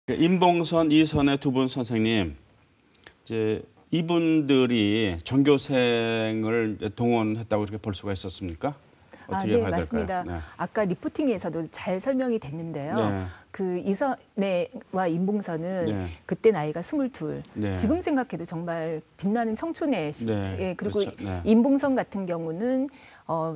임봉선, 이선의 두 분 선생님, 이제 이분들이 전교생을 동원했다고 이렇게 볼 수가 있었습니까? 어떻게 네, 봐야 맞습니다. 될까요? 네. 아까 리포팅에서도 잘 설명이 됐는데요. 네. 그 이선애와 임봉선은 네. 그때 나이가 22. 네. 지금 생각해도 정말 빛나는 청춘의 네. 그리고 그렇죠. 네. 임봉선 같은 경우는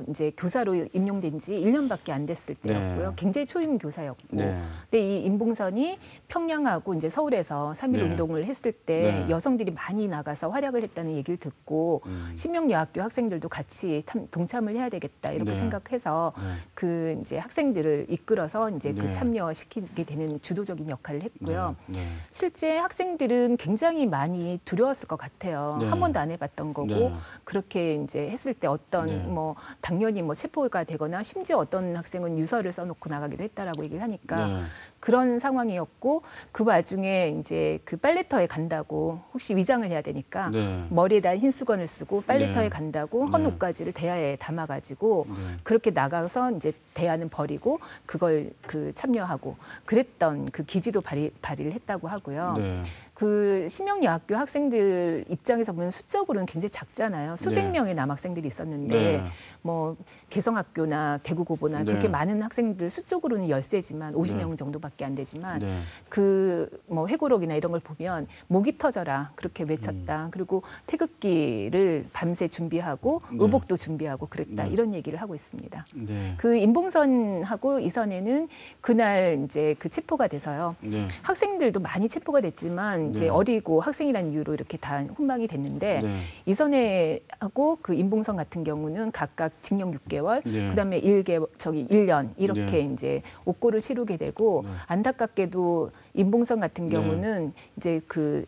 이제 교사로 임용된 지 1년밖에 안 됐을 때였고요. 네. 굉장히 초임 교사였고. 네. 근데 이 임봉선이 평양하고 이제 서울에서 3.1 네. 운동을 했을 때 네. 여성들이 많이 나가서 활약을 했다는 얘기를 듣고 신명여학교 학생들도 같이 동참을 해야 되겠다 이렇게 네. 생각해서 네. 그 이제 학생들을 이끌어서 이제 그 네. 참여시키게 되는 주도적인 역할을 했고요. 네. 실제 학생들은 굉장히 많이 두려웠을 것 같아요. 네. 한 번도 안 해봤던 거고 네. 그렇게 이제 했을 때 어떤 네. 뭐 당연히 뭐 체포가 되거나 심지어 어떤 학생은 유서를 써놓고 나가기도 했다라고 얘기를 하니까 네. 그런 상황이었고 그 와중에 이제 그 빨래터에 간다고 혹시 위장을 해야 되니까 네. 머리에다 흰 수건을 쓰고 빨래터에 네. 간다고 네. 헌옷가지를 대야에 담아가지고 네. 그렇게 나가서 이제 대야는 버리고 그걸 그 참여하고 그랬던 그 기지도 발휘를 했다고 하고요. 네. 그 신명여학교 학생들 입장에서 보면 수적으로는 굉장히 작잖아요. 수백 네. 명의 남학생들이 있었는데 네. 뭐 개성학교나 대구고보나 네. 그렇게 많은 학생들 수적으로는 열세지만 50명 네. 정도밖에 안 되지만 네. 그 뭐 회고록이나 이런 걸 보면 목이 터져라 그렇게 외쳤다. 그리고 태극기를 밤새 준비하고 네. 의복도 준비하고 그랬다. 네. 이런 얘기를 하고 있습니다. 네. 그 임봉선하고 이선애는 그날 이제 그 체포가 돼서요. 네. 학생들도 많이 체포가 됐지만 이제 네. 어리고 학생이라는 이유로 이렇게 다 훈방이 됐는데 네. 이선애하고 그 임봉선 같은 경우는 각각 징역 6개월, 네. 그다음에 1년 이렇게 네. 이제 옥고를 치르게 되고 네. 안타깝게도 임봉선 같은 경우는 이제 그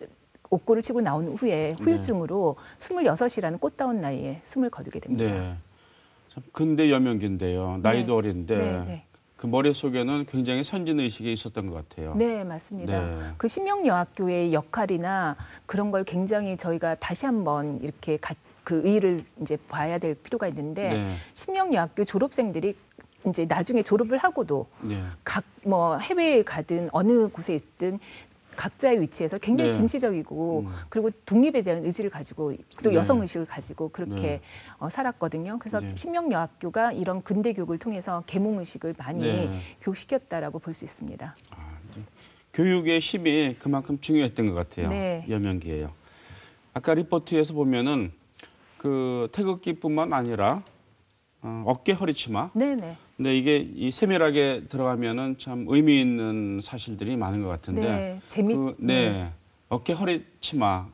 옥고를 치고 나온 후에 후유증으로 26이라는 꽃다운 나이에 숨을 거두게 됩니다. 네. 참 근대 여명기인데요. 나이도 네. 어린데 네. 그 머릿속에는 굉장히 선진 의식이 있었던 것 같아요. 네, 맞습니다. 네. 그 신명여학교의 역할이나 그런 걸 굉장히 저희가 다시 한번 이렇게 그 의의를 이제 봐야 될 필요가 있는데 네. 신명여학교 졸업생들이 이제 나중에 졸업을 하고도 네. 각 뭐 해외에 가든 어느 곳에 있든 각자의 위치에서 굉장히 네. 진취적이고 그리고 독립에 대한 의지를 가지고 또 네. 여성 의식을 가지고 그렇게 네. 살았거든요. 그래서 네. 신명여학교가 이런 근대 교육을 통해서 계몽 의식을 많이 네. 교육시켰다라고 볼 수 있습니다. 교육의 힘이 그만큼 중요했던 것 같아요. 네. 여명기예요. 아까 리포트에서 보면은 그 태극기뿐만 아니라 어깨 허리치마. 네네. 근데 이게 이 세밀하게 들어가면은 참 의미 있는 사실들이 많은 것 같은데. 네, 네. 어깨 허리치마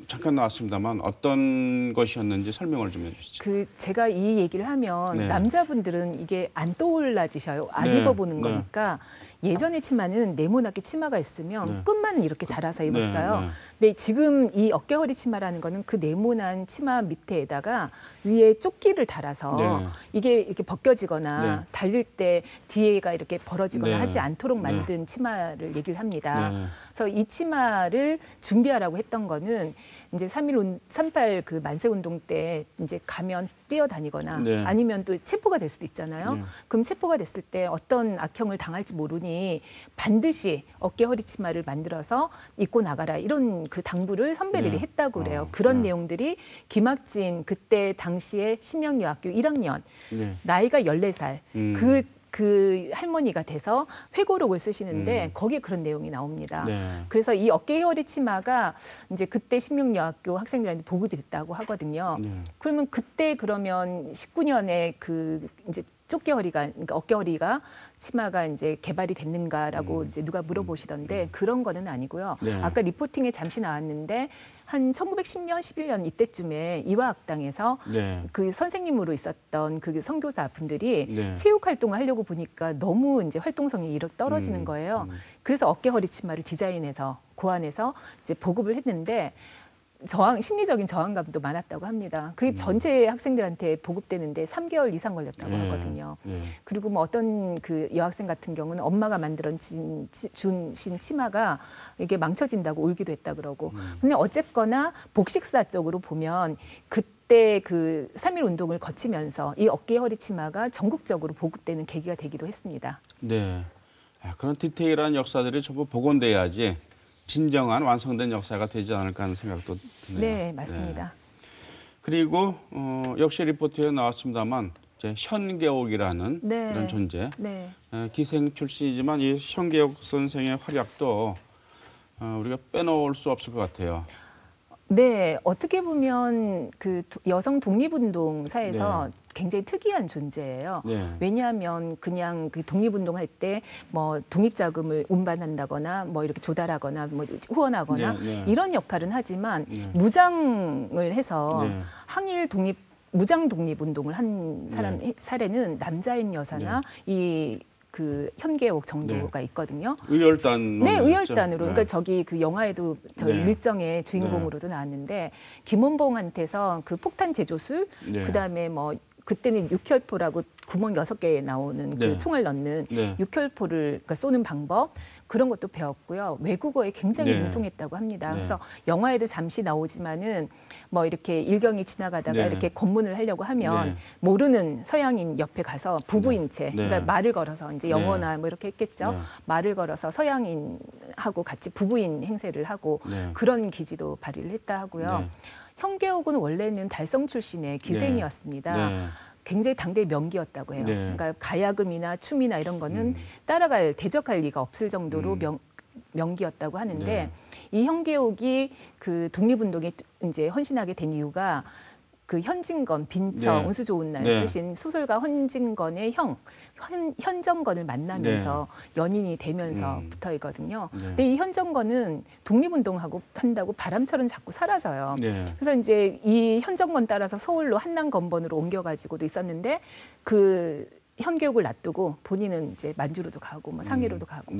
잠깐 나왔습니다만 어떤 것이었는지 설명을 좀 해주시죠. 그 제가 이 얘기를 하면 네. 남자분들은 이게 안 떠올라지셔요. 안 네. 입어보는 네. 거니까 예전에 치마는 네모나게 치마가 있으면 네. 끝만 이렇게 달아서 입었어요. 네. 근데 지금 이 어깨허리 치마라는 거는 그 네모난 치마 밑에다가 위에 조끼를 달아서 네. 이게 이렇게 벗겨지거나 네. 달릴 때 뒤에가 이렇게 벌어지거나 네. 하지 않도록 네. 만든 치마를 얘기를 합니다. 네. 그래서 이 치마를 준비하라고 했던 거는 이제 3.8 그 만세운동 때 이제 가면 뛰어다니거나 네. 아니면 또 체포가 될 수도 있잖아요. 네. 그럼 체포가 됐을 때 어떤 악형을 당할지 모르니 반드시 어깨 허리 치마를 만들어서 입고 나가라 이런 그 당부를 선배들이 네. 했다고 그래요. 그런 네. 내용들이 김학진 그때 당시에 신명여학교 1학년 네. 나이가 14살 그 할머니가 돼서 회고록을 쓰시는데 거기에 그런 내용이 나옵니다. 네. 그래서 이 어깨 허리 치마가 이제 그때 신명여학교 학생들한테 보급이 됐다고 하거든요. 네. 그러면 그때 그러면 19년에 그 이제 그러니까 어깨허리가 치마가 이제 개발이 됐는가라고 이제 누가 물어보시던데 그런 거는 아니고요. 네. 아까 리포팅에 잠시 나왔는데 한 1910년, 11년 이때쯤에 이화학당에서 네. 그 선생님으로 있었던 그 선교사 분들이 네. 체육 활동을 하려고 보니까 너무 이제 활동성이 떨어지는 거예요. 그래서 어깨허리 치마를 디자인해서 고안해서 이제 보급을 했는데 심리적인 저항감도 많았다고 합니다. 그게 전체 학생들한테 보급되는데 3개월 이상 걸렸다고 네. 하거든요. 네. 그리고 뭐 어떤 그 여학생 같은 경우는 엄마가 만들어준 치마가 이게 망쳐진다고 울기도 했다 그러고. 근데 어쨌거나 복식사 쪽으로 보면 그때 그 3.1 운동을 거치면서 이 어깨 허리 치마가 전국적으로 보급되는 계기가 되기도 했습니다. 네. 그런 디테일한 역사들이 전부 복원돼야지 진정한 완성된 역사가 되지 않을까 하는 생각도 드네요. 네, 맞습니다. 그리고 역시 리포트에 나왔습니다만 이제 현계옥이라는 네. 이런 존재. 네. 기생 출신이지만 이 현계옥 선생의 활약도 우리가 빼놓을 수 없을 것 같아요. 네, 어떻게 보면 그 여성 독립운동사에서 굉장히 특이한 존재예요. 네. 왜냐하면 그냥 그 독립운동할 때 뭐 독립자금을 운반한다거나 뭐 이렇게 조달하거나 뭐 후원하거나 이런 역할은 하지만 무장을 해서 항일 독립 무장 독립운동을 한 사람 사례는 남자인 여사나 이 그 현계옥 정도가 있거든요. 의열단. 네, 의열단으로. 그러니까 저기 그 영화에도 저희 밀정의 주인공으로도 나왔는데 김원봉한테서 그 폭탄 제조술, 그다음에 뭐 그때는 육혈포라고 구멍 6개 나오는 그 총알 넣는 육혈포를 그러니까 쏘는 방법 그런 것도 배웠고요. 외국어에 굉장히 능통했다고 합니다. 그래서 영화에도 잠시 나오지만은 뭐 이렇게 일경이 지나가다가 이렇게 검문을 하려고 하면 모르는 서양인 옆에 가서 부부인 채 그러니까 말을 걸어서 이제 영어나 뭐 이렇게 했겠죠. 말을 걸어서 서양인하고 같이 부부인 행세를 하고 그런 기지도 발휘를 했다 하고요. 현계옥은 원래는 달성 출신의 기생이었습니다. 굉장히 당대의 명기였다고 해요. 그러니까 가야금이나 춤이나 이런 거는 대적할 리가 없을 정도로 명기였다고 하는데 이 현계옥이 그 독립운동에 이제 헌신하게 된 이유가 그 현진건, 빈처, 운수 좋은 날 쓰신 소설가 현진건의 현정건을 만나면서 연인이 되면서부터이거든요. 근데 이 현정건은 독립운동하고 한다고 바람처럼 자꾸 사라져요. 그래서 이제 이 현정건 따라서 서울로 한남건번으로 옮겨가지고도 있었는데 그 현계옥을 놔두고 본인은 이제 만주로도 가고 뭐 상해로도 가고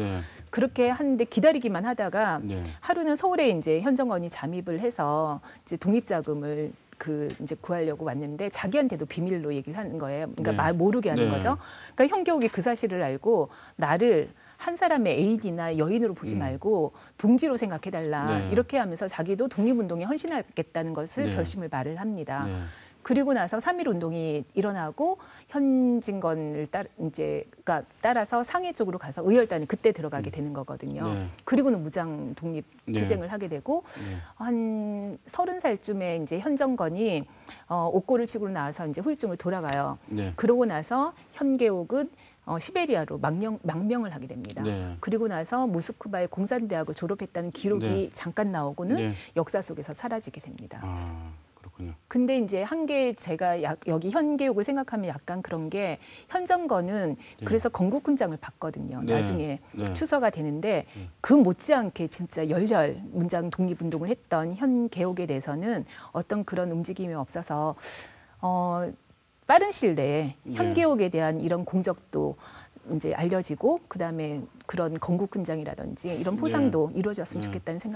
그렇게 하는데 기다리기만 하다가 하루는 서울에 이제 현정건이 잠입을 해서 이제 독립자금을 그 이제 구하려고 왔는데 자기한테도 비밀로 얘기를 하는 거예요. 그러니까 말 모르게 하는 거죠. 그러니까 현계옥이 그 사실을 알고 나를 한 사람의 애인이나 여인으로 보지 말고 동지로 생각해달라 이렇게 하면서 자기도 독립운동에 헌신하겠다는 것을 결심을 말을 합니다. 그리고 나서 3.1 운동이 일어나고 현진건을 따라서 상해 쪽으로 가서 의열단이 그때 들어가게 되는 거거든요. 그리고는 무장 독립 투쟁을 하게 되고 한 30살쯤에 이제 현정건이 옥고를 치고 나와서 이제 후유증을 돌아가요. 그러고 나서 현계옥은 시베리아로 망명을 하게 됩니다. 그리고 나서 모스크바의 공산대학을 졸업했다는 기록이 잠깐 나오고는 역사 속에서 사라지게 됩니다. 근데 이제 한 게 제가 여기 현계옥을 생각하면 약간 그런 게 현정건은 그래서 건국훈장을 받거든요. 나중에 추서가 되는데 그 못지않게 진짜 열렬 문장 독립운동을 했던 현계옥에 대해서는 어떤 그런 움직임이 없어서 빠른 시일 내에 현계옥에 대한 이런 공적도 이제 알려지고 그다음에 그런 건국훈장이라든지 이런 포상도 이루어졌으면 좋겠다는 생각이